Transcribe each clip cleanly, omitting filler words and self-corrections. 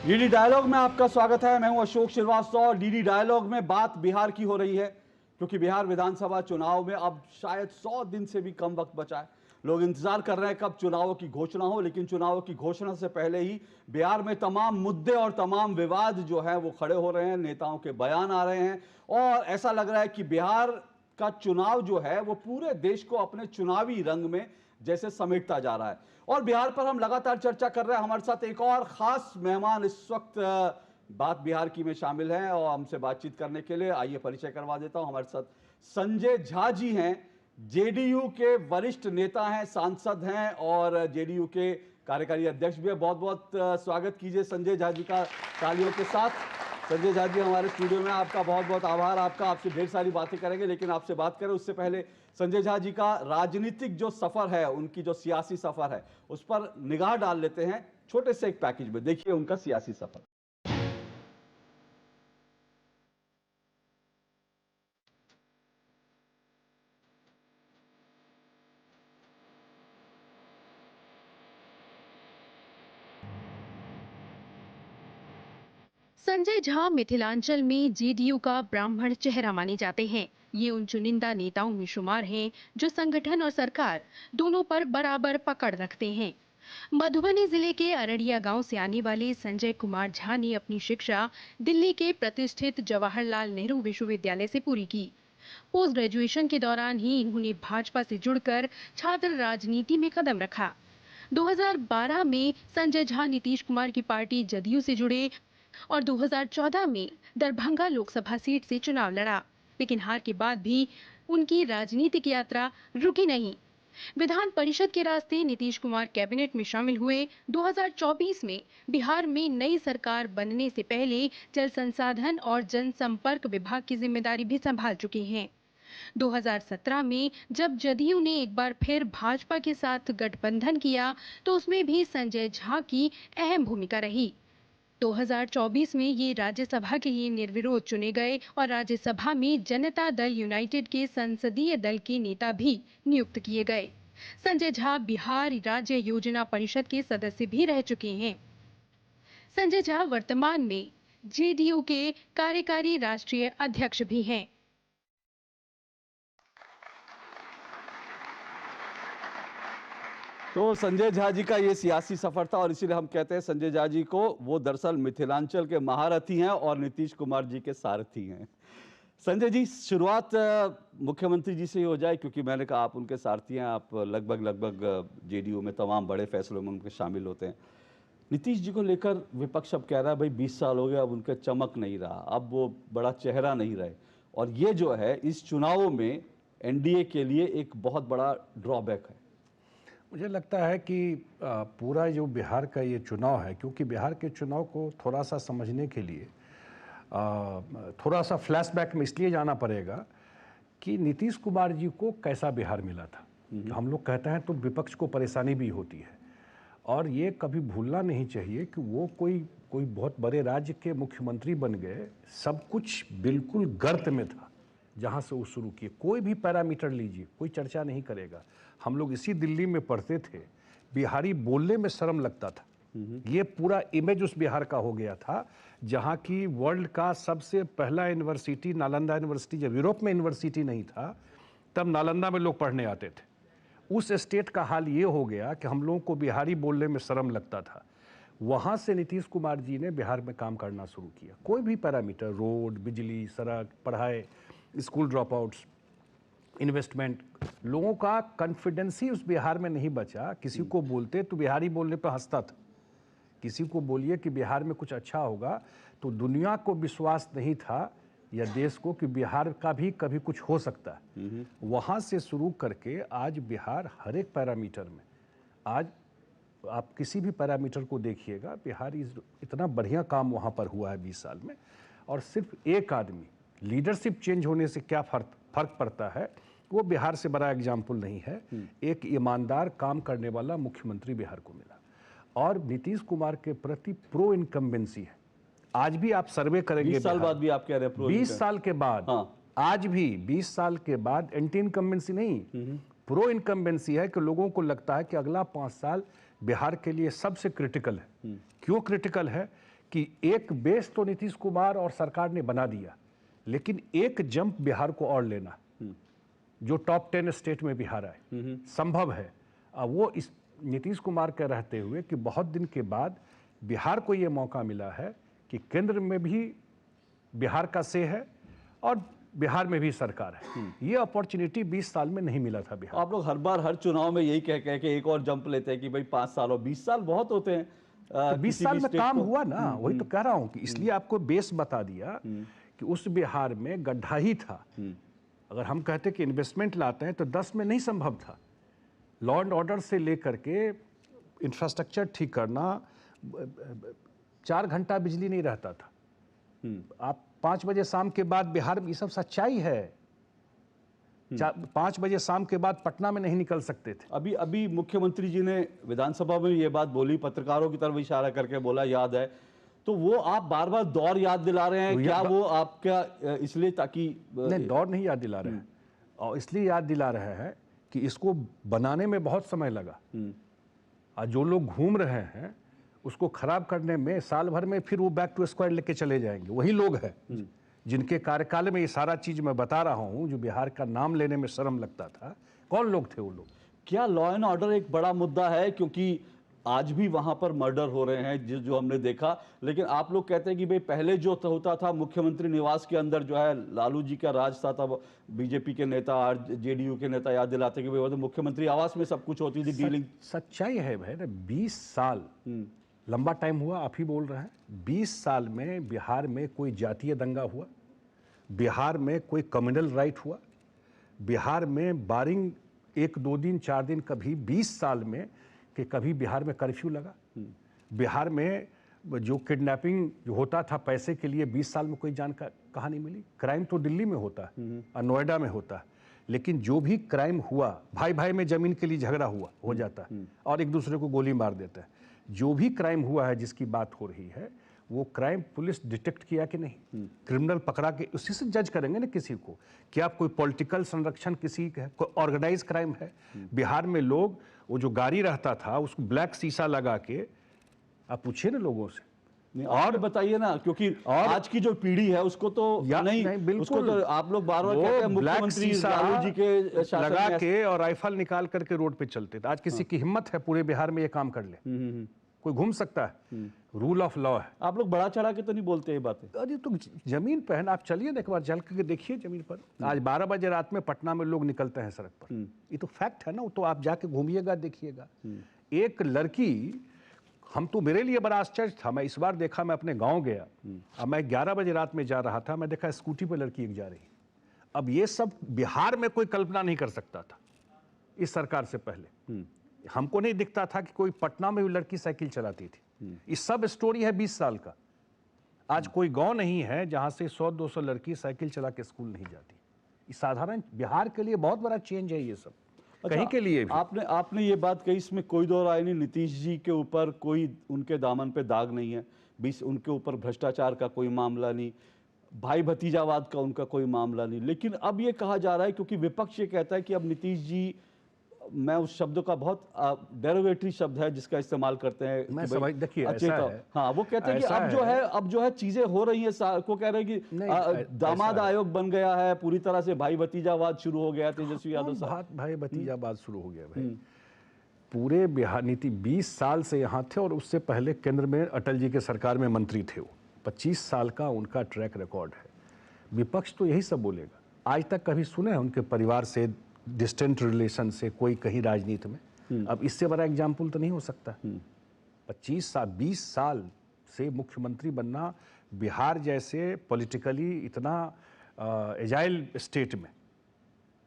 DD dialogue में आपका स्वागत है। मैं हूं अशोक श्रीवास्तव। डीडी डायलॉग में बात बिहार की हो रही है क्योंकि बिहार विधानसभा चुनाव में अब शायद 100 दिन से भी कम वक्त बचा है। लोग इंतजार कर रहे हैं कब चुनावों की घोषणा हो, लेकिन चुनावों की घोषणा से पहले ही बिहार में तमाम मुद्दे और तमाम विवाद जो है वो खड़े हो रहे हैं, नेताओं के बयान आ रहे हैं और ऐसा लग रहा है कि बिहार का चुनाव जो है वो पूरे देश को अपने चुनावी रंग में जैसे समेटता जा रहा है। और बिहार पर हम लगातार चर्चा कर रहे हैं। हमारे साथ एक और खास मेहमान इस वक्त बात बिहार की में शामिल हैं और हमसे बातचीत करने के लिए आइए परिचय करवा देता हूं। हमारे साथ संजय झा जी हैं, जेडीयू के वरिष्ठ नेता हैं, सांसद हैं और जेडीयू के कार्यकारी अध्यक्ष भी है। बहुत बहुत स्वागत कीजिए संजय झा जी का तालियों के साथ। संजय झा जी हमारे स्टूडियो में, आपका बहुत बहुत आभार। आपसे ढेर सारी बातें करेंगे, लेकिन आपसे बात करें उससे पहले संजय झा जी का राजनीतिक जो सफर है, उनकी जो सियासी सफर है, उस पर निगाह डाल लेते हैं छोटे से एक पैकेज में। देखिए उनका सियासी सफर। संजय झा मिथिलांचल में जेडीयू का ब्राह्मण चेहरा माने जाते हैं। ये उन चुनिंदा नेताओं में शुमार हैं जो संगठन और सरकार दोनों पर बराबर पकड़ रखते हैं। मधुबनी जिले के अररिया गांव से आने वाले संजय कुमार झा ने अपनी शिक्षा दिल्ली के प्रतिष्ठित जवाहरलाल नेहरू विश्वविद्यालय से पूरी की। पोस्ट ग्रेजुएशन के दौरान ही इन्होंने भाजपा से जुड़कर छात्र राजनीति में कदम रखा। 2012 में संजय झा नीतीश कुमार की पार्टी जदयू से जुड़े और 2014 में दरभंगा लोकसभा सीट से चुनाव लड़ा, लेकिन हार के बाद भी उनकी राजनीतिक यात्रा रुकी नहीं। विधान परिषद के रास्ते नीतीश कुमार कैबिनेट में शामिल हुए। 2024 में बिहार में नई सरकार बनने से पहले जल संसाधन और जनसंपर्क विभाग की जिम्मेदारी भी संभाल चुके हैं। 2017 में जब जदयू ने एक बार फिर भाजपा के साथ गठबंधन किया तो उसमें भी संजय झा की अहम भूमिका रही। 2024 में ये राज्यसभा के लिए निर्विरोध चुने गए और राज्यसभा में जनता दल यूनाइटेड के संसदीय दल के नेता भी नियुक्त किए गए। संजय झा बिहार राज्य योजना परिषद के सदस्य भी रह चुके हैं। संजय झा वर्तमान में जेडीयू के कार्यकारी राष्ट्रीय अध्यक्ष भी हैं। तो संजय झा जी का ये सियासी सफर था और इसीलिए हम कहते हैं संजय झा जी को वो दरअसल मिथिलांचल के महारथी हैं और नीतीश कुमार जी के सारथी हैं। संजय जी, शुरुआत मुख्यमंत्री जी से ही हो जाए क्योंकि मैंने कहा आप उनके सारथी हैं। आप लगभग जेडीयू में तमाम बड़े फैसलों में उनके शामिल होते हैं। नीतीश जी को लेकर विपक्ष अब कह रहा है भाई 20 साल हो गए, अब उनके चमक नहीं रहा, अब वो बड़ा चेहरा नहीं रहे और ये जो है इस चुनावों में एनडीए के लिए एक बहुत बड़ा ड्रॉबैक है। मुझे लगता है कि पूरा जो बिहार का ये चुनाव है, क्योंकि बिहार के चुनाव को थोड़ा सा समझने के लिए थोड़ा सा फ्लैशबैक में इसलिए जाना पड़ेगा कि नीतीश कुमार जी को कैसा बिहार मिला था। हम लोग कहते हैं तो विपक्ष को परेशानी भी होती है और ये कभी भूलना नहीं चाहिए कि वो कोई बहुत बड़े राज्य के मुख्यमंत्री बन गए। सब कुछ बिल्कुल गर्त में था जहाँ से वो शुरू किए। कोई भी पैरामीटर लीजिए, कोई चर्चा नहीं करेगा। हम लोग इसी दिल्ली में पढ़ते थे, बिहारी बोलने में शर्म लगता था। ये पूरा इमेज उस बिहार का हो गया था, जहाँ की वर्ल्ड का सबसे पहला यूनिवर्सिटी नालंदा यूनिवर्सिटी, जब यूरोप में यूनिवर्सिटी नहीं था तब नालंदा में लोग पढ़ने आते थे। उस स्टेट का हाल ये हो गया कि हम लोगों को बिहारी बोलने में शर्म लगता था। वहाँ से नीतीश कुमार जी ने बिहार में काम करना शुरू किया। कोई भी पैरामीटर, रोड, बिजली, सड़क, पढ़ाई, स्कूल ड्रॉप आउट्स, इन्वेस्टमेंट, लोगों का कॉन्फिडेंस ही उस बिहार में नहीं बचा। किसी को बोलते तो बिहारी बोलने पर हंसता था। किसी को बोलिए कि बिहार में कुछ अच्छा होगा तो दुनिया को विश्वास नहीं था या देश को कि बिहार का भी कभी कुछ हो सकता है। वहाँ से शुरू करके आज बिहार हर एक पैरामीटर में, आज आप किसी भी पैरामीटर को देखिएगा, बिहार इतना बढ़िया काम वहाँ पर हुआ है 20 साल में। और सिर्फ एक आदमी, लीडरशिप चेंज होने से क्या फर्क पड़ता है, वो बिहार से बड़ा एग्जाम्पल नहीं है। एक ईमानदार काम करने वाला मुख्यमंत्री बिहार को मिला और नीतीश कुमार के प्रति प्रो इनकम्बेंसी है। आज भी आप सर्वे करेंगे, 20 साल बाद भी आप कह रहे हैं 20 साल के बाद, हाँ। आज भी 20 साल के बाद एंटी इनकम्बेंसी नहीं, प्रो इनकम्बेंसी है कि लोगों को लगता है कि अगला 5 साल बिहार के लिए सबसे क्रिटिकल है। क्यों क्रिटिकल है कि एक बेस तो नीतीश कुमार और सरकार ने बना दिया, लेकिन एक जंप बिहार को और लेना, जो टॉप 10 स्टेट में बिहार आए, संभव है। वो इस नीतीश कुमार के रहते हुए कि बहुत दिन के बाद बिहार को ये मौका मिला है कि केंद्र में भी बिहार का से है और बिहार में भी सरकार है। ये अपॉर्चुनिटी 20 साल में नहीं मिला था बिहार। आप लोग हर बार हर चुनाव में यही कह के एक और जंप लेते हैं कि भाई 5 साल और 20 साल बहुत होते हैं। तो 20 किसी साल भी में स्टेट काम को। हुआ ना, वही तो कह रहा हूं कि इसलिए आपको बेस बता दिया कि उस बिहार में गड्ढा ही था। अगर हम कहते कि इन्वेस्टमेंट लाते हैं तो 10 में नहीं संभव था। लॉ एंड ऑर्डर से लेकर के इंफ्रास्ट्रक्चर ठीक करना, 4 घंटा बिजली नहीं रहता था। आप 5 बजे शाम के बाद बिहार में, ये सब सच्चाई है। 5 बजे शाम के बाद पटना में नहीं निकल सकते थे। अभी मुख्यमंत्री जी ने विधानसभा में ये बात बोली, पत्रकारों की तरफ इशारा करके बोला, याद है। तो वो आप बार बार दौर याद दिला रहे हैं, क्या वो आपका इसलिए ताकि नहीं, दौर नहीं याद दिला रहे हैं, और इसलिए याद दिला रहे हैं कि इसको बनाने में बहुत समय लगा। और जो लोग घूम रहे हैं उसको खराब करने में साल भर में फिर वो बैक टू स्क्वायर लेके चले जाएंगे। वही लोग हैं जिनके कार्यकाल में ये सारा चीज मैं बता रहा हूं, जो बिहार का नाम लेने में शर्म लगता था। कौन लोग थे वो लोग? क्या लॉ एंड ऑर्डर एक बड़ा मुद्दा है? क्योंकि आज भी वहां पर मर्डर हो रहे हैं जो हमने देखा, लेकिन आप लोग कहते हैं कि भाई पहले जो होता था मुख्यमंत्री निवास के अंदर जो है लालू जी का राज था, तब बीजेपी के नेता और जेडीयू के नेता याद दिलाते कि भाई वो तो मुख्यमंत्री आवास में सब कुछ होती थी डीलिंग। सच्चाई है भाई ना, 20 साल लंबा टाइम हुआ। आप ही बोल रहे हैं 20 साल में बिहार में कोई जातीय दंगा हुआ, बिहार में कोई कम्युनल राइट हुआ, बिहार में बारिंग 1 2 दिन 4 दिन, कभी 20 साल में कि कभी बिहार में कर्फ्यू लगा। बिहार में जो किडनैपिंग जो होता था पैसे के लिए, 20 साल में कोई जान का कहाँ नहीं मिली। क्राइम तो दिल्ली में होता है और नोएडा में होता है, लेकिन जो भी क्राइम हुआ, भाई भाई में जमीन के लिए झगड़ा हुआ हो जाता है और एक दूसरे को गोली मार देता है। जो भी क्राइम हुआ है जिसकी बात हो रही है, वो क्राइम पुलिस डिटेक्ट किया कि नहीं, क्रिमिनल पकड़ा के उसी से जज करेंगे ना किसी को। क्या कोई पॉलिटिकल संरक्षण किसी का, कोई ऑर्गेनाइज क्राइम है? बिहार में लोग, वो जो गाड़ी रहता था उसको ब्लैक शीशा लगा के, आप पूछिए ना लोगों से। और बताइए ना, क्योंकि आज की जो पीढ़ी है उसको तो नहीं बिल्कुल, उसको तो आप लोग बार बार कहते हैं मुख्यमंत्री लालू जी के शासन लगा में के और राइफल निकाल करके रोड पे चलते थे। आज किसी की हिम्मत है पूरे बिहार में ये काम कर ले? कोई घूम सकता है? रूल ऑफ लॉ है। आप लोग बड़ा चढ़ा के तो नहीं बोलते ये बातें? अरे तो जमीन पे है ना, आप चलिए ना एक बार, चल के देखिए जमीन पर। आज 12 बजे रात में पटना में लोग निकलते हैं सड़क पर, ये तो फैक्ट है ना। वो तो आप जाके घूमिएगा, देखिएगा। एक लड़की, हम तो, मेरे लिए बड़ा आश्चर्य था, मैं इस बार देखा, मैं अपने गांव गया, अब मैं 11 बजे रात में जा रहा था, मैं देखा स्कूटी पे लड़की एक जा रही। अब ये सब बिहार में कोई कल्पना नहीं कर सकता था इस सरकार से पहले। हमको नहीं दिखता था कि कोई पटना में भी लड़की साइकिल चलाती थी। ये सब स्टोरी है 20 साल का। आज कोई गांव नहीं है जहां से 100-200 लड़की साइकिल चला के स्कूल नहीं जाती। ये साधारण बिहार के लिए बहुत बड़ा चेंज है ये सब। कहीं के लिए भी। आपने ये बात कही, इसमें कोई दो राय नहीं, नीतीश जी के ऊपर कोई उनके दामन पे दाग नहीं है, उनके ऊपर भ्रष्टाचार का कोई मामला नहीं, भाई भतीजावाद का उनका कोई मामला नहीं। लेकिन अब ये कहा जा रहा है, क्योंकि विपक्ष ये कहता है कि अब नीतीश जी, मैं उस शब्द का बहुत डेरिवेटरी शब्द है जिसका इस्तेमाल करते हैं, मैं समझ, देखिए ऐसा है। हाँ, वो कहते हैं कि अब जो है चीजें हो रही हैं, को कह रहे हैं कि दामाद आयोग बन गया है, पूरी तरह से भाई भतीजावाद शुरू हो गया। तेजस्वी यादव साहब, भाई भतीजावाद शुरू हो गया भाई। पूरे बिहार नीति 20 साल से यहाँ थे, और उससे पहले केंद्र में अटल जी के सरकार में मंत्री थे वो। 25 साल का उनका ट्रैक रिकॉर्ड है। विपक्ष तो यही सब बोलेगा। आज तक कभी सुने हैं उनके परिवार से डिस्टेंट रिलेशन से कोई कहीं राजनीति में? अब इससे बड़ा एग्जाम्पल तो नहीं हो सकता। 25 साल 20 साल से मुख्यमंत्री बनना बिहार जैसे पॉलिटिकली इतना एजाइल स्टेट में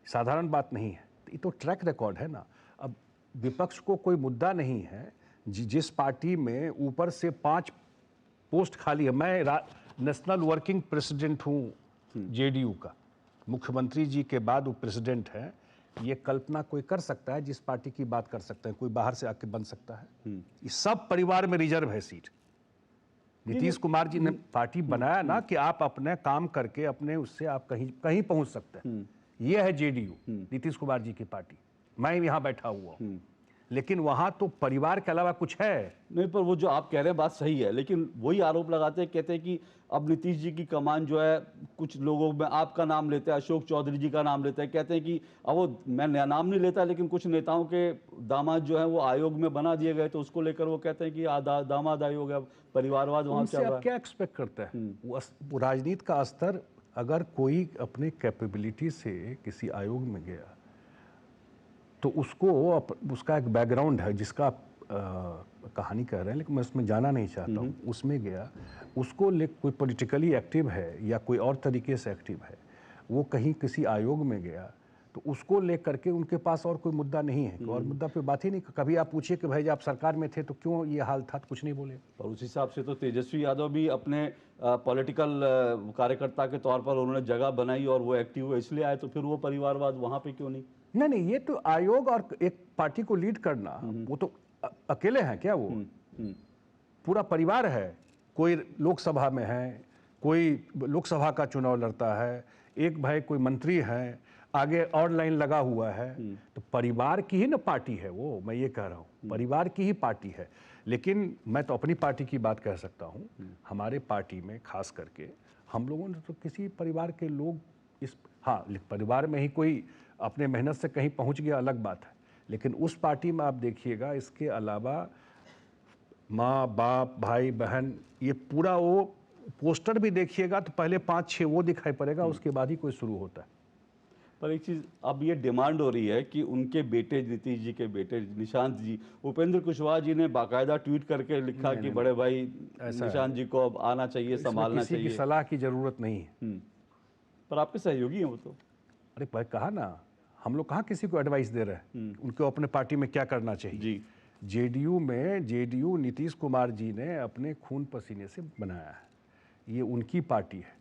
साधारण बात नहीं है। ये तो ट्रैक रिकॉर्ड है ना। अब विपक्ष को कोई मुद्दा नहीं है, जिस पार्टी में ऊपर से 5 पोस्ट खाली है। मैं नेशनल वर्किंग प्रेसिडेंट हूँ जेडीयू का, मुख्यमंत्री जी के बाद वो प्रेसिडेंट है। ये कल्पना कोई कर सकता है? जिस पार्टी की बात कर सकते हैं, कोई बाहर से आके बन सकता है? ये सब परिवार में रिजर्व है सीट। नीतीश कुमार जी ने पार्टी बनाया ना कि आप अपने काम करके अपने उससे आप कहीं कहीं पहुंच सकते हैं। ये है जेडीयू, नीतीश कुमार जी की पार्टी। मैं यहाँ बैठा हुआ हूँ। लेकिन वहां तो परिवार के अलावा कुछ है। नहीं, पर वो जो आप कह रहे हैं बात सही है, लेकिन वही आरोप लगाते हैं, कहते हैं कि अब नीतीश जी की कमान जो है, कुछ लोगों में आपका नाम लेते हैं, अशोक चौधरी जी का नाम लेते हैं, कहते हैं कि अब वो, मैं नया नाम नहीं लेता, लेकिन कुछ नेताओं के दामाद जो है वो आयोग में बना दिए गए, तो उसको लेकर वो कहते हैं कि दामाद आयोग है, परिवारवाद वहां उनसे चल रहा आप है। क्या एक्सपेक्ट करते हैं? वो राजनीति का स्तर, अगर कोई अपने कैपेबिलिटी से किसी आयोग में गया तो उसको उसका एक बैकग्राउंड है जिसका आप कहानी कह रहे हैं, लेकिन मैं उसमें जाना नहीं चाहता हूँ। उसमें गया, उसको ले कोई पॉलिटिकली एक्टिव है या कोई और तरीके से एक्टिव है, वो कहीं किसी आयोग में गया तो उसको ले करके उनके पास और कोई मुद्दा नहीं है, और मुद्दा पे बात ही नहीं। कभी आप पूछिए कि भाई जब आप सरकार में थे तो क्यों ये हाल था, तो कुछ नहीं बोले। और उस हिसाब से तो तेजस्वी यादव भी अपने पॉलिटिकल कार्यकर्ता के तौर पर उन्होंने जगह बनाई और वो एक्टिव हुए, इसलिए आए, तो फिर वो परिवारवाद वहां पे क्यों नहीं? नहीं, ये तो आयोग और एक पार्टी को लीड करना, वो तो अकेले हैं क्या? वो पूरा परिवार है। कोई लोकसभा में है, कोई लोकसभा का चुनाव लड़ता है, एक भाई कोई मंत्री है, आगे और लाइन लगा हुआ है। तो परिवार की ही ना पार्टी है वो, मैं ये कह रहा हूँ, परिवार की ही पार्टी है। लेकिन मैं तो अपनी पार्टी की बात कह सकता हूँ। हमारे पार्टी में खास करके हम लोगों ने तो किसी परिवार के लोग इस, हाँ, परिवार में ही कोई अपने मेहनत से कहीं पहुंच गया, अलग बात है, लेकिन उस पार्टी में आप देखिएगा, इसके अलावा माँ बाप भाई बहन, ये पूरा वो पोस्टर भी देखिएगा तो पहले 5-6 वो दिखाई पड़ेगा, उसके बाद ही कोई शुरू होता है। पर एक चीज अब ये डिमांड हो रही है कि उनके बेटे, नीतीश जी के बेटे निशांत जी, उपेंद्र कुशवाहा जी ने बाकायदा ट्वीट करके लिखा कि बड़े भाई निशांत जी को अब आना चाहिए, संभालना किसी चाहिए। की सलाह की जरूरत नहीं है। पर आपके सहयोगी हैं वो तो। अरे भाई, कहा ना, हम लोग कहाँ किसी को एडवाइस दे रहे हैं उनको अपने पार्टी में क्या करना चाहिए। जी। जेडीयू नीतीश कुमार जी ने अपने खून पसीने से बनाया है, ये उनकी पार्टी है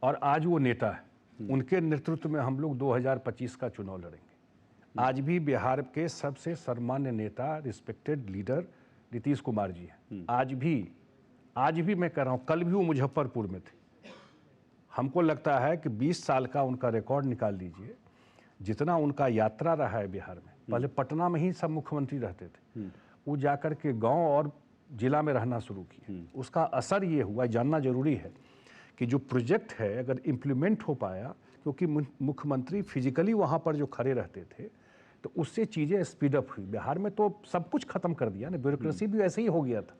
और आज वो नेता है। उनके नेतृत्व में हम लोग 2025 का चुनाव लड़ेंगे। आज भी बिहार के सबसे सम्मान्य नेता, रिस्पेक्टेड लीडर नीतीश कुमार जी हैं। आज भी मैं कह रहा हूँ, कल भी वो मुजफ्फरपुर में थे। हमको लगता है कि 20 साल का उनका रिकॉर्ड निकाल लीजिए, जितना उनका यात्रा रहा है बिहार में। पहले पटना में ही सब मुख्यमंत्री रहते थे, वो जाकर के गांव और जिला में रहना शुरू किए। उसका असर ये हुआ, जानना जरूरी है कि जो प्रोजेक्ट है अगर इम्प्लीमेंट हो पाया, क्योंकि मुख्यमंत्री फिजिकली वहाँ पर जो खड़े रहते थे, तो उससे चीज़ें स्पीड अप हुई। बिहार में तो सब कुछ खत्म कर दिया ना, ब्यूरोक्रेसी भी ऐसे ही हो गया था।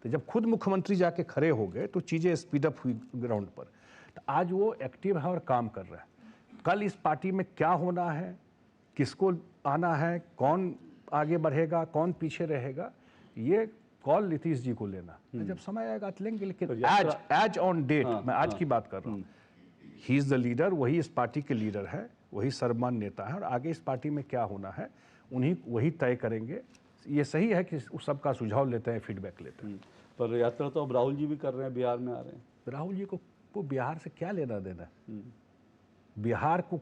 तो जब खुद मुख्यमंत्री जाके खड़े हो गए तो चीज़ें स्पीड अप हुई ग्राउंड पर। तो आज वो एक्टिव है और काम कर रहा है। कल इस पार्टी में क्या होना है, किसको आना है, कौन आगे बढ़ेगा, कौन पीछे रहेगा, ये कॉल नीतीश जी को लेना। जब समय आएगा तो लेंगे, लेकिन एज ऑन डेट, मैं आज की बात कर रहा हूँ, ही इज द लीडर, वही इस पार्टी के लीडर है, वही सर्वमान्य नेता है, और आगे इस पार्टी में क्या होना है वही तय करेंगे। ये सही है कि सबका सुझाव लेते हैं, फीडबैक लेते हैं। पर यात्रा तो अब राहुल जी भी कर रहे हैं, बिहार में आ रहे हैं। राहुल जी को बिहार से क्या लेना देना है? बिहार को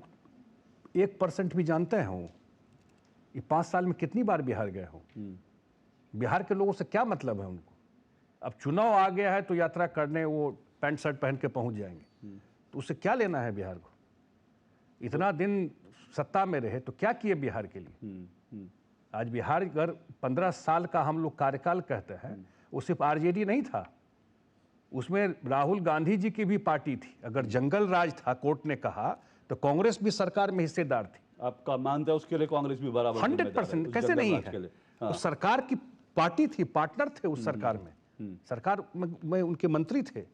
1% भी जानते हैं वो? ये 5 साल में कितनी बार बिहार गए हो? बिहार के लोगों से क्या मतलब है उनको? अब चुनाव आ गया है तो यात्रा करने वो पैंट शर्ट पहन के पहुंच जाएंगे, तो उससे क्या लेना है बिहार को? इतना दिन सत्ता में रहे तो क्या किए बिहार के लिए? आज बिहार अगर 15 साल का हम लोग कार्यकाल कहते हैं, वो सिर्फ आरजेडी नहीं था, उसमें राहुल गांधी जी की भी पार्टी थी। अगर जंगल राज था, कोर्ट ने कहा, तो कांग्रेस भी सरकार में हिस्सेदार थी। आपका मानता है उसके लिए कांग्रेस भी बराबर 100%? कैसे नहीं है? तो सरकार की पार्टी थी, पार्टनर थे उस सरकार में, सरकार में उनके मंत्री थे।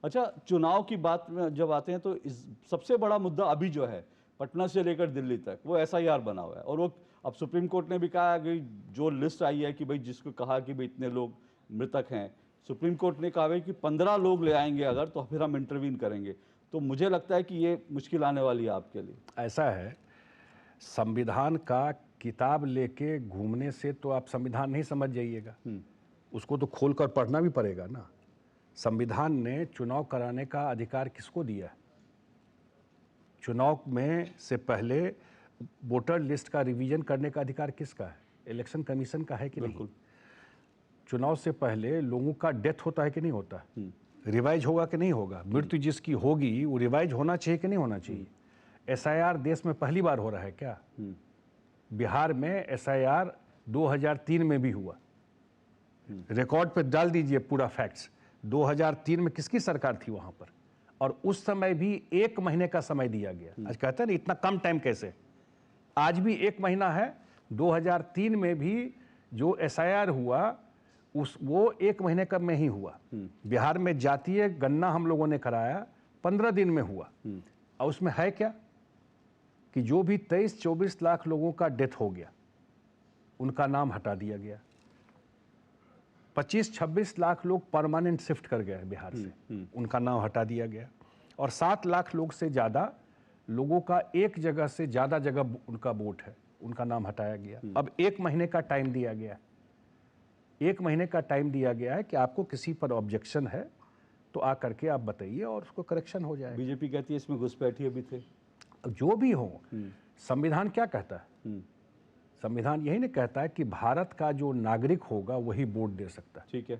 अच्छा, चुनाव की बात में जब आते हैं तो इस सबसे बड़ा मुद्दा अभी जो है, पटना से लेकर दिल्ली तक, वो एसआईआर बना हुआ है। और वो अब सुप्रीम कोर्ट ने भी कहा कि जो लिस्ट आई है कि भाई जिसको कहा कि भाई इतने लोग मृतक हैं, सुप्रीम कोर्ट ने कहा है कि 15 लोग ले आएंगे अगर, तो फिर हम इंटरवीन करेंगे। तो मुझे लगता है कि ये मुश्किल आने वाली है आपके लिए। ऐसा है, संविधान का किताब लेके घूमने से तो आप संविधान नहीं समझ जाइएगा, उसको तो खोलकर पढ़ना भी पड़ेगा ना। संविधान ने चुनाव कराने का अधिकार किसको दिया है? चुनाव में से पहले वोटर लिस्ट का रिवीजन करने का अधिकार किसका है? इलेक्शन कमीशन का है कि नहीं? चुनाव से पहले लोगों का डेथ होता है कि नहीं होता? रिवाइज होगा कि नहीं होगा? मृत्यु जिसकी होगी वो रिवाइज होना चाहिए कि नहीं होना चाहिए? एसआईआर देश में पहली बार हो रहा है क्या? बिहार में SIR 2003 में भी हुआ। रिकॉर्ड पे डाल दीजिए पूरा फैक्ट्स। 2003 में किसकी सरकार थी वहां पर, और उस समय भी 1 महीने का समय दिया गया। आज कहते हैं ना इतना कम टाइम कैसे, आज भी 1 महीना है। 2003 में भी जो SIR हुआ वो 1 महीने का में ही हुआ। बिहार में जातीय गणना हम लोगों ने कराया 15 दिन में हुआ, और उसमें है क्या कि जो भी 23-24 लाख लोगों का डेथ हो गया उनका नाम हटा दिया गया। 25-26 लाख लोग परमानेंट शिफ्ट कर गए बिहार से, उनका नाम हटा दिया गया। और 7 लाख लोग से ज़्यादा लोगों का एक जगह से ज़्यादा जगह उनका वोट है, उनका नाम हटाया गया। अब 1 महीने का टाइम दिया गया, 1 महीने का टाइम दिया गया है कि आपको किसी पर ऑब्जेक्शन है तो आ करके आप बताइए और उसको करेक्शन हो जाए। बीजेपी कहती है इसमें घुसपैठिए भी थे। जो भी हो, संविधान क्या कहता है? संविधान यही नहीं कहता है कि भारत का जो नागरिक होगा वही वोट दे सकता है। ठीक है,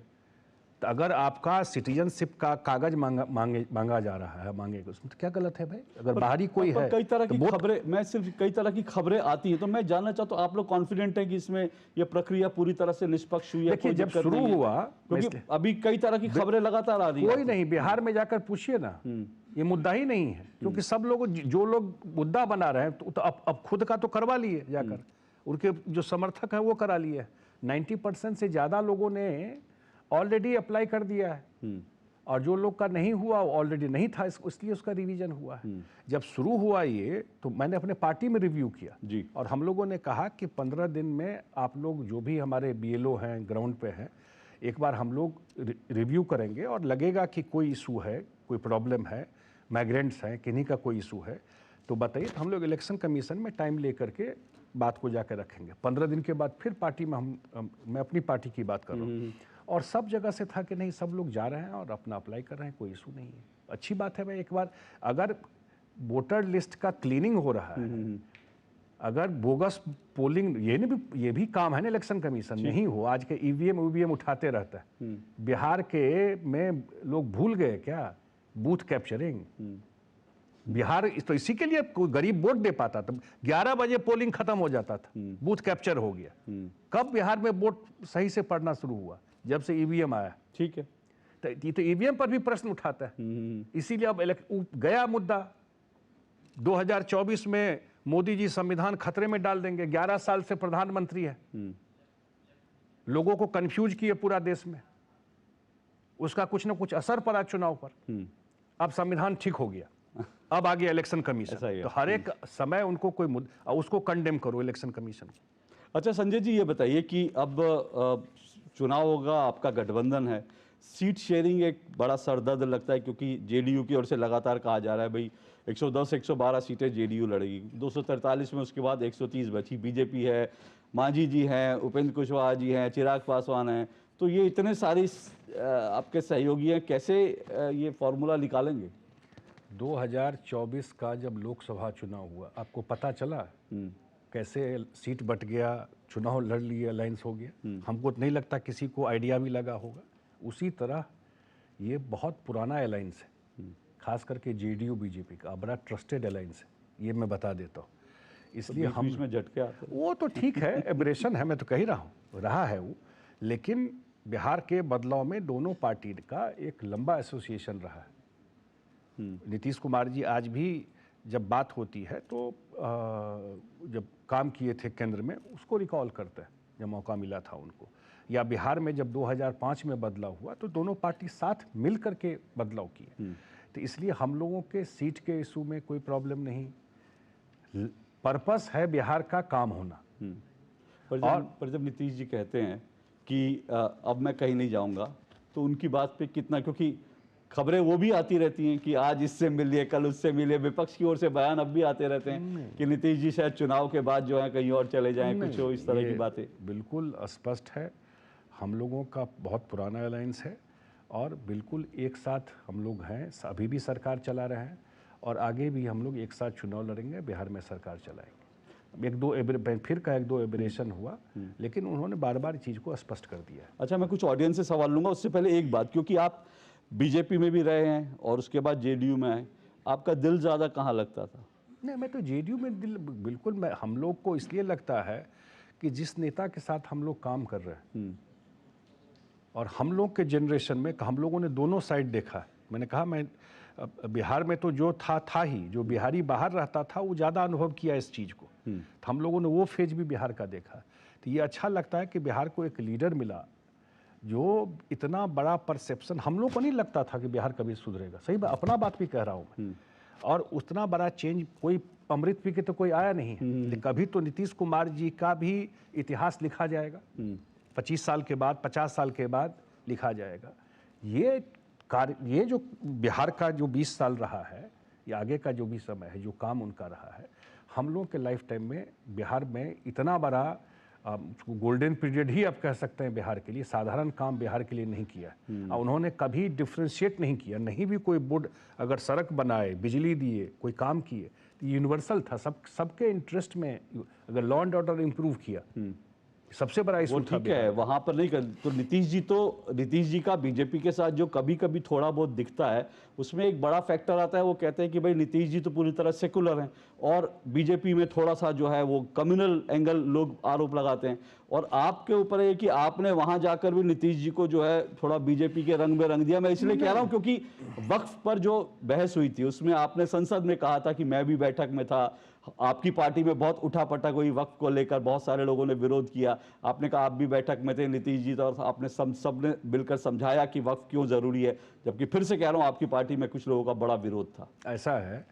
तो अगर आपका सिटीजनशिप का कागज मांगा जा रहा है, मांगेगा, उसमें तो क्या गलत है भाई? अगर बाहरी कोई है, कई तरह की तो खबरें, मैं सिर्फ कई तरह की खबरें आती हैं, तो मैं जानना चाहता हूँ आप लोग कॉन्फिडेंट हैं कि इसमें ये प्रक्रिया पूरी तरह से निष्पक्ष हुई है? देखिए, जब शुरू हुआ, क्योंकि अभी कई तरह की खबरें लगातार आ रही हैं। कोई नहीं, बिहार में जाकर पूछिए ना, ये मुद्दा ही नहीं है, क्योंकि सब लोग, जो लोग मुद्दा बना रहे हैं तो अब खुद का तो करवा लिए जाकर, उनके जो समर्थक है वो करा लिए। 90% से ज्यादा लोगों ने ऑलरेडी अप्लाई कर दिया है, और जो लोग का नहीं हुआ वो ऑलरेडी नहीं था, इसलिए उसका रिवीजन हुआ है। जब शुरू हुआ ये, तो मैंने अपने पार्टी में रिव्यू किया जी, और हम लोगों ने कहा कि 15 दिन में आप लोग जो भी हमारे BLO हैं, ग्राउंड पे हैं, एक बार हम लोग रिव्यू करेंगे, और लगेगा कि कोई इशू है, कोई प्रॉब्लम है, माइग्रेंट्स हैं, किन्हीं का कोई इशू है तो बताइए, तो हम लोग इलेक्शन कमीशन में टाइम ले करके बात को जाकर रखेंगे। 15 दिन के बाद फिर पार्टी में मैं अपनी पार्टी की बात कर रहा हूँ, और सब जगह से था कि नहीं, सब लोग जा रहे हैं और अपना अप्लाई कर रहे हैं, कोई इशू नहीं है। अच्छी बात है भाई। एक बार अगर वोटर लिस्ट का क्लीनिंग हो रहा है, अगर बोगस पोलिंग, ये भी काम है ना इलेक्शन कमीशन, नहीं हो, आज के EVM उठाते रहता है। बिहार के में लोग भूल गए क्या बूथ कैप्चरिंग? बिहार तो इसी के लिए कोई गरीब वोट दे पाता था। 11 बजे पोलिंग खत्म हो जाता था, बूथ कैप्चर हो गया। कब बिहार में वोट सही से पड़ना शुरू हुआ? जब से EVM आया। ठीक है, तो EVM पर भी प्रश्न उठाता है, इसीलिए अब गया मुद्दा। 2024 में मोदी जी संविधान खतरे में डाल देंगे। 11 साल से प्रधानमंत्री है, लोगों को कंफ्यूज किए पूरा देश में, उसका कुछ ना कुछ असर पड़ा चुनाव पर। अब संविधान ठीक हो गया, अब आ गया इलेक्शन कमीशन, तो हर एक समय उनको कोई मुद्दा, उसको कंडेम करो इलेक्शन कमीशन। अच्छा संजय जी, ये बताइए कि अब चुनाव होगा, आपका गठबंधन है, सीट शेयरिंग एक बड़ा सरदर्द लगता है, क्योंकि JDU की ओर से लगातार कहा जा रहा है भाई 110-112 सीटें JDU लड़ेगी, 243 में उसके बाद 130 बची। बीजेपी है, मांझी जी हैं, उपेंद्र कुशवाहा जी हैं, चिराग पासवान हैं, तो ये इतने सारी आपके सहयोगी हैं, कैसे ये फॉर्मूला निकालेंगे? 2024 का जब लोकसभा चुनाव हुआ, आपको पता चला कैसे सीट बट गया, चुनाव लड़ लिए, अलायंस हो गया? हमको नहीं लगता किसी को आइडिया भी लगा होगा। उसी तरह ये बहुत पुराना अलायंस है, खास करके JDU BJP का बड़ा ट्रस्टेड अलायंस है, ये मैं बता देता हूँ। इसलिए हम बीच में झटके आते हैं। वो तो ठीक है, एब्रेशन है, मैं तो कह ही रहा हूँ, रहा है वो। लेकिन बिहार के बदलाव में दोनों पार्टी का एक लंबा एसोसिएशन रहा है। नीतीश कुमार जी आज भी जब बात होती है तो जब काम किए थे केंद्र में, उसको रिकॉल करते हैं जब मौका मिला था उनको। या बिहार में जब 2005 में बदलाव हुआ तो दोनों पार्टी साथ मिल करके बदलाव किए। तो इसलिए हम लोगों के सीट के इशू में कोई प्रॉब्लम नहीं, पर्पस है बिहार का काम होना। पर जब नीतीश जी कहते हैं कि अब मैं कहीं नहीं जाऊंगा, तो उनकी बात पे कितना, क्योंकि खबरें वो भी आती रहती हैं कि आज इससे मिलिए, कल उससे मिलिए, विपक्ष की ओर से बयान अब भी आते रहते हैं कि नीतीश जी शायद चुनाव के बाद जो है कहीं और चले जाएं, कुछ हो इस तरह की बातें। बिल्कुल स्पष्ट है, हम लोगों का बहुत पुराना अलायंस है और बिल्कुल एक साथ हम लोग हैं, अभी भी सरकार चला रहे हैं और आगे भी हम लोग एक साथ चुनाव लड़ेंगे, बिहार में सरकार चलाएंगे। एक दो एबरेशन हुआ, लेकिन उन्होंने बार बार चीज़ को स्पष्ट कर दिया। अच्छा, मैं कुछ ऑडियंस से सवाल लूंगा, उससे पहले एक बात, क्योंकि आप बीजेपी में भी रहे हैं और उसके बाद JDU में आए, आपका दिल ज़्यादा कहाँ लगता था? नहीं, मैं तो जेडीयू में बिल्कुल हम लोग को इसलिए लगता है कि जिस नेता के साथ हम लोग काम कर रहे हैं और हम लोग के जनरेशन में हम लोगों ने दोनों साइड देखा है। मैंने कहा मैं बिहार में तो जो था ही, जो बिहारी बाहर रहता था वो ज़्यादा अनुभव किया इस चीज़ को, तो हम लोगों ने वो फेज भी बिहार का देखा। तो ये अच्छा लगता है कि बिहार को एक लीडर मिला जो इतना बड़ा परसेप्शन, हम लोग को नहीं लगता था कि बिहार कभी सुधरेगा, सही बात, अपना बात भी कह रहा हूँ मैं, और उतना बड़ा चेंज कोई अमृत पी के तो कोई आया नहीं है, लेकिन कभी तो नीतीश कुमार जी का भी इतिहास लिखा जाएगा, 25 साल के बाद, 50 साल के बाद लिखा जाएगा। ये जो बिहार का जो 20 साल रहा है या आगे का जो भी समय है, जो काम उनका रहा है, हम लोग के लाइफ टाइम में बिहार में इतना बड़ा गोल्डन पीरियड ही आप कह सकते हैं बिहार के लिए, साधारण काम बिहार के लिए नहीं किया। और उन्होंने कभी डिफ्रेंशिएट नहीं किया, नहीं भी कोई बोर्ड अगर सड़क बनाए, बिजली दिए, कोई काम किए तो यूनिवर्सल था, सबके इंटरेस्ट में। अगर लॉ एंड ऑर्डर इंप्रूव किया, सबसे बड़ा इशू था। ठीक है, वहां पर नहीं कर तो नीतीश जी का बीजेपी के साथ जो कभी कभी थोड़ा बहुत दिखता है, उसमें एक बड़ा फैक्टर आता है। वो कहते हैं कि भाई नीतीश जी तो पूरी तरह सेकुलर हैं और बीजेपी में थोड़ा सा जो है वो कम्युनल एंगल लोग आरोप लगाते हैं। और आपके ऊपर है कि आपने वहां जाकर भी नीतीश जी को जो है थोड़ा बीजेपी के रंग में रंग दिया। मैं इसलिए कह रहा हूं क्योंकि वक्फ पर जो बहस हुई थी उसमें आपने संसद में कहा था कि मैं भी बैठक में था, आपकी पार्टी में बहुत उठापटक हुई वक्फ को लेकर, बहुत सारे लोगों ने विरोध किया। आपने कहा आप भी बैठक में थे, नीतीश जी, और आपने सबने मिलकर समझाया कि वक्फ क्यों जरूरी है। जबकि फिर से कह रहा हूं आपकी पार्टी में कुछ लोगों का बड़ा विरोध था। ऐसा है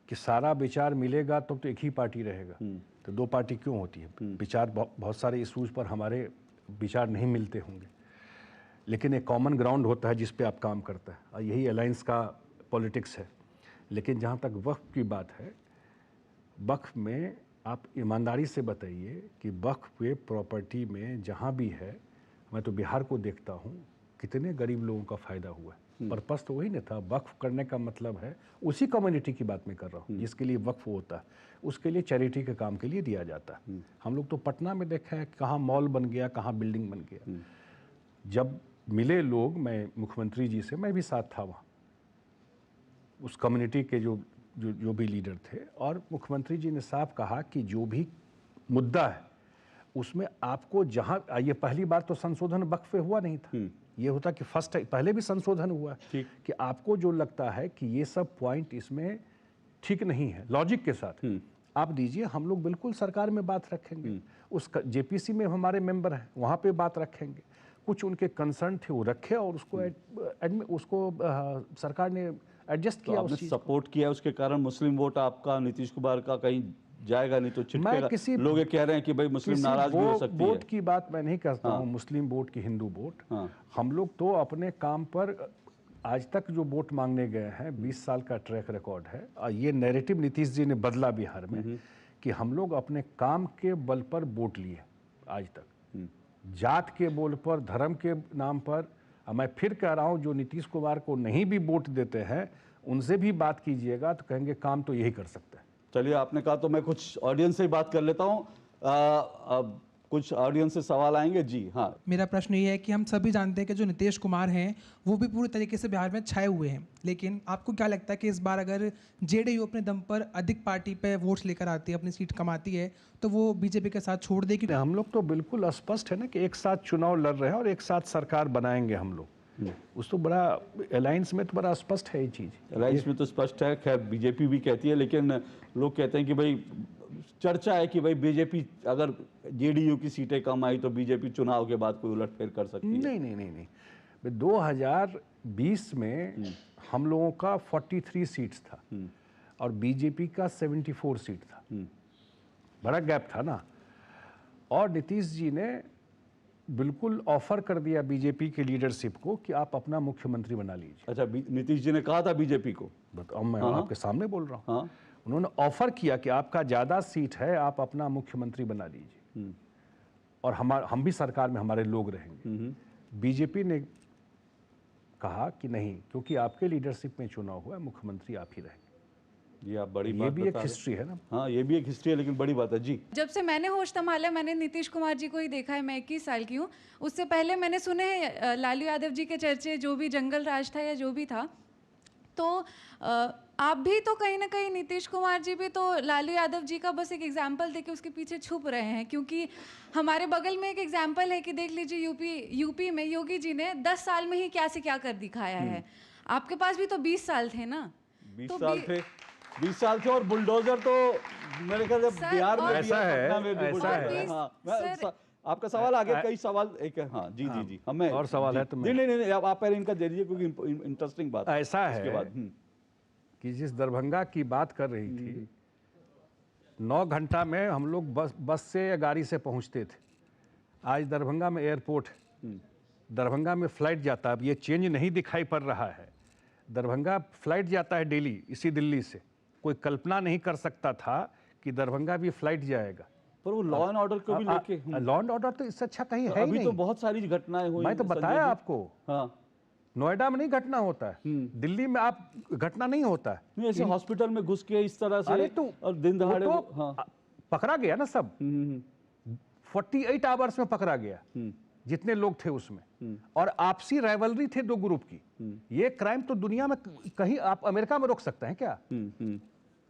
कि सारा विचार मिलेगा तो एक ही पार्टी रहेगा, तो दो पार्टी क्यों होती है? विचार बहुत सारे इशूज पर हमारे विचार नहीं मिलते होंगे, लेकिन एक कॉमन ग्राउंड होता है जिस पे आप काम करते हैं, और यही अलायंस का पॉलिटिक्स है। लेकिन जहाँ तक वक्फ की बात है, वक्फ में आप ईमानदारी से बताइए कि वक्फ पे प्रॉपर्टी में जहाँ भी है, मैं तो बिहार को देखता हूँ, कितने गरीब लोगों का फ़ायदा हुआ है। पर्पस तो वही ना था, वक्फ करने का मतलब है उसी कम्युनिटी की बात मैं कर रहा हूँ जिसके लिए वक्फ होता है, उसके लिए चैरिटी के काम के लिए दिया जाता है। हम लोग तो पटना में देखा है कहाँ मॉल बन गया, कहाँ बिल्डिंग बन गया। जब मिले लोग, मैं मुख्यमंत्री जी से, मैं भी साथ था वहाँ, उस कम्युनिटी के जो भी लीडर थे, और मुख्यमंत्री जी ने साफ कहा कि जो भी मुद्दा है उसमें आपको जहां, ये पहली बार तो संशोधन वक्फ पे हुआ नहीं था, ये होता कि पहले भी संशोधन हुआ कि आपको जो लगता है कि ये सब पॉइंट इसमें ठीक नहीं है, लॉजिक के साथ आप दीजिए, हम लोग बिल्कुल सरकार में बात रखेंगे। उस जेपीसी में हमारे मेंबर हैं, वहाँ पे बात रखेंगे। कुछ उनके कंसर्न थे वो रखे और उसको सरकार ने एडजस्ट किया। आपने सपोर्ट किया, उसके कारण मुस्लिम वोट आपका नीतीश कुमार का कहीं जाएगा नहीं तो छिटकेगा। लोग ये कह रहे हैं कि भाई मुस्लिम नाराजगी हो सकती है। वोट की बात मैं नहीं करता हूँ, मुस्लिम वोट की हिंदू वोट। हम लोग तो अपने काम पर आज तक जो वोट मांगने गए हैं, 20 साल का ट्रैक रिकॉर्ड है। और ये नैरेटिव नीतीश जी ने बदला बिहार में कि हम लोग अपने काम के बल पर वोट लिए आज तक, जात के बोल पर, धर्म के नाम पर। मैं फिर कह रहा हूं, जो नीतीश कुमार को नहीं भी वोट देते हैं उनसे भी बात कीजिएगा तो कहेंगे काम तो यही कर सकते हैं। चलिए, आपने कहा तो मैं कुछ ऑडियंस से ही बात कर लेता हूं। कुछ ऑडियंस से सवाल आएंगे। जी हाँ, मेरा प्रश्न ये है कि हम सभी जानते हैं कि जो नीतीश कुमार हैं वो भी पूरी तरीके से बिहार में छाए हुए हैं, लेकिन आपको क्या लगता है कि इस बार अगर जेडीयू अपने दम पर अधिक पार्टी पे वोट्स लेकर आती है, अपनी सीट कमाती है, तो वो बीजेपी के साथ छोड़ देगी? हम लोग तो बिल्कुल स्पष्ट है ना कि एक साथ चुनाव लड़ रहे हैं और एक साथ सरकार बनाएंगे हम लोग। उस तो बड़ा अलायंस में तो बड़ा स्पष्ट है ये चीज़। अलायंस में तो स्पष्ट है, खैर बीजेपी भी कहती है, लेकिन लोग कहते हैं कि भाई चर्चा है कि भाई बीजेपी अगर जेडीयू की सीटें कम आई तो बीजेपी चुनाव के बाद कोई उलटफेर कर सकती है। नहीं। 2020 में हम लोगों का 43 सीट्स था और बीजेपी का 74 सीट था, बड़ा गैप था ना। और नीतीश जी ने बिल्कुल ऑफर कर दिया बीजेपी के लीडरशिप को कि आप अपना मुख्यमंत्री बना लीजिए। अच्छा, नीतीश जी ने कहा था बीजेपी को? मैं आपके सामने बोल रहा हूँ। उन्होंने ऑफर किया कि आपका ज़्यादा सीट है, आप अपना मुख्यमंत्री बना लीजिए और हम भी सरकार में हमारे लोग रहेंगे। बीजेपी ने कहा कि नहीं, क्योंकि आपके लीडरशिप में चुनाव हुआ है, मुख्यमंत्री आप ही रहेंगे। ये आप बड़ी ये भी एक हिस्ट्री है ना। हाँ, ये भी एक हिस्ट्री है, लेकिन बड़ी बात है। जी, जब से मैंने होश संभाला मैंने नीतीश कुमार जी को ही देखा है। मैं 21 साल की हूँ। उससे पहले मैंने सुने हैं लालू यादव जी के चर्चे, जो भी जंगल राज था या जो भी था, तो आप भी तो कहीं ना कहीं, नीतीश कुमार जी भी तो लालू यादव जी का बस एक एग्जाम्पल देके उसके पीछे छुप रहे हैं, क्योंकि हमारे बगल में एक एग्जाम्पल है कि देख लीजिए यूपी में योगी जी ने 10 साल में ही क्या से क्या कर दिखाया है। आपके पास भी तो 20 साल थे ना। 20 तो साल थे, 20 साल थे, और बुलडोजर तो मेरे ख्याल से सर, बिहार में और- भी ऐसा है, पटना में भी ऐसा बुलडोजर है। है। हाँ, सर- आपका सवाल आगे कई सवाल एक है। हाँ जी जी जी, हमें और सवाल जी, है तो जी, मैं- नहीं, आप पहले इनका दे दीजिए क्योंकि इंटरेस्टिंग बात ऐसा इसके है बाद कि जिस दरभंगा की बात कर रही थी, 9 घंटा में हम लोग बस से या गाड़ी से पहुंचते थे। आज दरभंगा में एयरपोर्ट है, दरभंगा में फ्लाइट जाता है। अब ये चेंज नहीं दिखाई पड़ रहा है। दरभंगा फ्लाइट जाता है डेली, इसी दिल्ली से। कोई कल्पना नहीं कर सकता था कि दरभंगा भी फ्लाइट जाएगा। पर वो लॉ एंड ऑर्डर को भी लेके लॉ एंड ऑर्डर तो इससे अच्छा कहीं है ही अभी नहीं। तो बहुत सारी घटनाएं हुई। मैं तो संजय बताया जी। आपको, हाँ, नोएडा में नहीं घटना होता है, दिल्ली में आप घटना नहीं होता है। नहीं ऐसे हॉस्पिटल में घुस के इस तरह से, अरे तो और दिन दहाड़े वो वो- तो हाँ, पकड़ा गया ना सब। 48 आवर्स में पकड़ा गया जितने लोग थे उसमें। और आपसी राइवलरी थे दो ग्रुप की। ये क्राइम तो दुनिया में कहीं, आप अमेरिका में रोक सकते हैं क्या?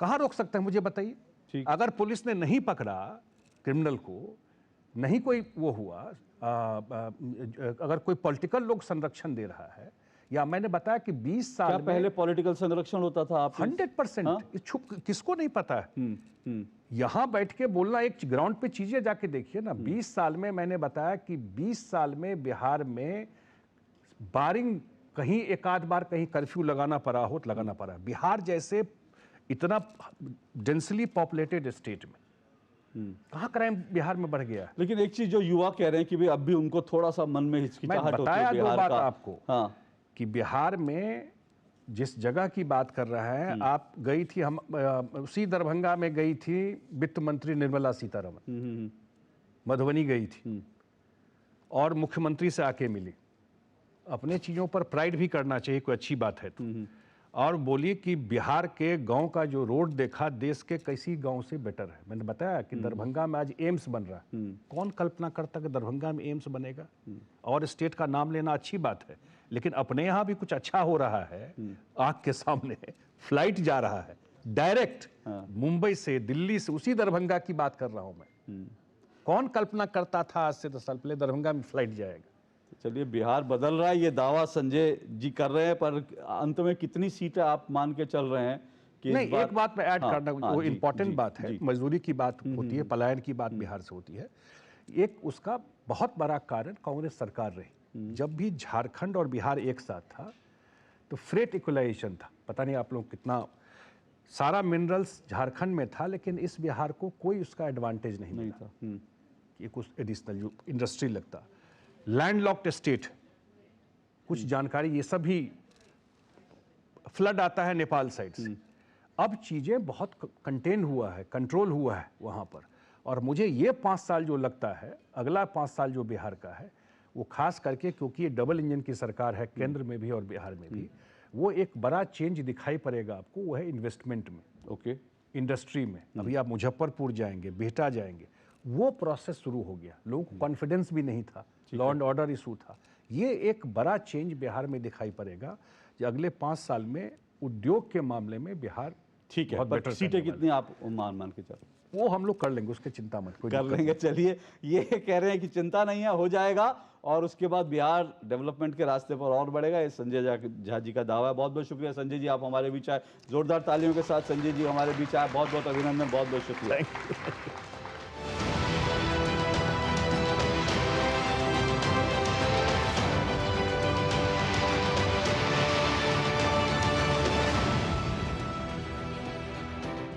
कहां रोक सकते हैं मुझे बताइए। ठीक। अगर पुलिस ने नहीं पकड़ा क्रिमिनल को, नहीं कोई वो हुआ, अगर कोई पॉलिटिकल लोग संरक्षण दे रहा है, या मैंने बताया कि 20 क्या साल में पहले पॉलिटिकल संरक्षण होता था? आप 100% छुप, किसको नहीं पता है? यहां बैठ के बोलना, एक ग्राउंड पे चीजें जाके देखिए ना। 20 साल में मैंने बताया कि 20 साल में बिहार में बारिंग कहीं एक आध बार कहीं कर्फ्यू लगाना पड़ा हो तो लगाना पड़ा। बिहार जैसे इतना डेंसली पॉपुलेटेड स्टेट में कहाँ क्राइम बिहार में बढ़ गया है? लेकिन एक चीज जो युवा कह रहे हैं कि भाई अब भी उनको थोड़ा सा मन में मैं हिचकिचाहट होती बताया है दो बिहार बात का। आपको हाँ, कि बिहार में जिस जगह की बात कर रहा है, आप गई थी, हम उसी दरभंगा में गई थी वित्त मंत्री निर्मला सीतारमन, मधुबनी गई थी और मुख्यमंत्री से आके मिली। अपने चीजों पर प्राइड भी करना चाहिए, कोई अच्छी बात है तो। और बोलिए कि बिहार के गांव का जो रोड देखा, देश के किसी गांव से बेटर है। मैंने बताया कि दरभंगा में आज एम्स बन रहा है। कौन कल्पना करता कि दरभंगा में एम्स बनेगा? और स्टेट का नाम लेना अच्छी बात है, लेकिन अपने यहाँ भी कुछ अच्छा हो रहा है। आंख के सामने फ्लाइट जा रहा है डायरेक्ट मुंबई से, दिल्ली से, उसी दरभंगा की बात कर रहा हूं मैं। कौन कल्पना करता था आज से 10 साल पहले दरभंगा में फ्लाइट जाएगा? चलिए, बिहार बदल रहा है, ये दावा संजय जी कर रहे हैं, पर अंत में कितनी सीटें आप मान के चल रहे हैं कि नहीं, एक बात मैं ऐड हाँ, करना, हाँ, वो जी, इंपॉर्टेंट जी, बात है। जी। मजदूरी की बात होती है, पलायन की बात बिहार से होती है। एक उसका बहुत बड़ा कारण कांग्रेस सरकार रही। जब भी झारखंड और बिहार एक साथ था तो फ्रेट इक्वलाइजेशन था। पता नहीं आप लोग कितना, सारा मिनरल्स झारखंड में था, लेकिन इस बिहार को कोई उसका एडवांटेज नहीं नहीं मिला था। कि कुछ एडिशनल जो इंडस्ट्री लगता। लैंडलॉक्ड स्टेट, कुछ जानकारी, ये सब भी फ्लड आता है नेपाल साइड से। अब चीजें बहुत कंटेन हुआ है, कंट्रोल हुआ है वहां पर। और मुझे ये 5 साल जो लगता है, अगला 5 साल जो बिहार का है, वो खास करके क्योंकि ये डबल इंजन की सरकार है, केंद्र में भी और बिहार में भी, वो एक बड़ा चेंज दिखाई पड़ेगा आपको। वो है इन्वेस्टमेंट में, ओके, इंडस्ट्री में। अभी आप मुजफ्फरपुर जाएंगे, बिहटा जाएंगे, वो प्रोसेस शुरू हो गया। लोगों को कॉन्फिडेंस भी नहीं था, लॉ एंड ऑर्डर इशू था। ये एक बड़ा चेंज बिहार में दिखाई पड़ेगा कि अगले 5 साल में उद्योग के मामले में बिहार ठीक है। बहुत पर बेटर सीटें कितनी आप मान के चल रहे हैं? वो हम लोग कर लेंगे, उसके चिंता मत, कोई कर दिक्कत लेंगे। चलिए, ये कह रहे हैं कि चिंता नहीं है, हो जाएगा, और उसके बाद बिहार डेवलपमेंट के रास्ते पर और बढ़ेगा। ये संजय झा जी का दावा है। बहुत बहुत शुक्रिया संजय जी, आप हमारे बीच आए। जोरदार तालियों के साथ संजय जी हमारे बीच आए। बहुत बहुत अभिनंदन, बहुत बहुत शुक्रिया। नहीं।